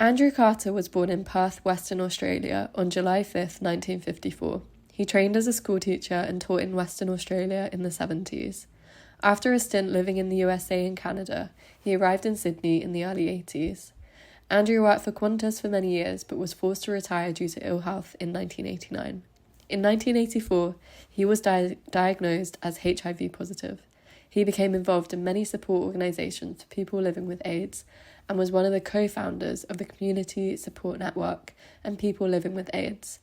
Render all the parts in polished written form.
Andrew Carter was born in Perth, Western Australia on July 5th, 1954. He trained as a schoolteacher and taught in Western Australia in the 70s. After a stint living in the USA and Canada, he arrived in Sydney in the early 80s. Andrew worked for Qantas for many years but was forced to retire due to ill health in 1989. In 1984, he was diagnosed as HIV positive. He became involved in many support organisations for people living with AIDS and was one of the co-founders of the Community Support Network and People Living with AIDS.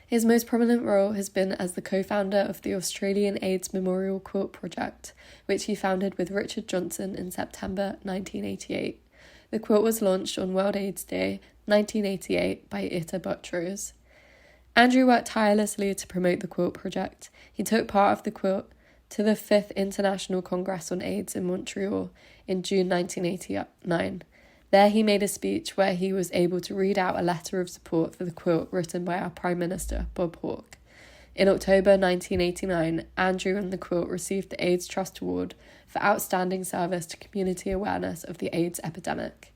His most prominent role has been as the co-founder of the Australian AIDS Memorial Quilt project, which he founded with Richard Johnson in September 1988. The quilt was launched on World AIDS Day 1988 by Ita Buttrose. Andrew worked tirelessly to promote the quilt project. He took part of the quilt to the 5th International Congress on AIDS in Montreal in June 1989. There he made a speech where he was able to read out a letter of support for the quilt written by our Prime Minister, Bob Hawke. In October 1989, Andrew and the quilt received the AIDS Trust Award for outstanding service to community awareness of the AIDS epidemic.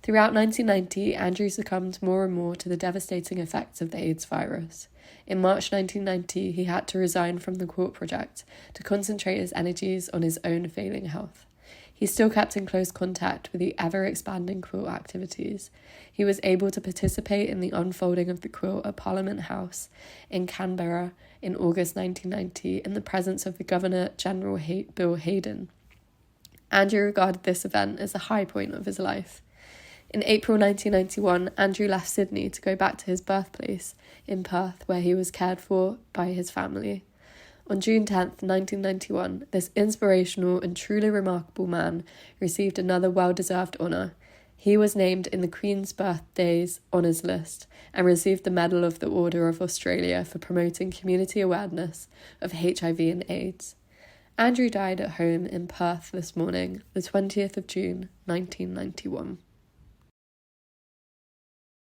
Throughout 1990, Andrew succumbed more and more to the devastating effects of the AIDS virus. In March 1990, he had to resign from the quilt project to concentrate his energies on his own failing health. He still kept in close contact with the ever-expanding quilt activities. He was able to participate in the unfolding of the quilt at Parliament House in Canberra in August 1990 in the presence of the Governor-General Bill Hayden. Andrew regarded this event as the high point of his life. In April 1991, Andrew left Sydney to go back to his birthplace in Perth, where he was cared for by his family. On June 10th, 1991, this inspirational and truly remarkable man received another well-deserved honour. He was named in the Queen's Birthday's Honours List and received the Medal of the Order of Australia for promoting community awareness of HIV and AIDS. Andrew died at home in Perth this morning, the 20th of June, 1991.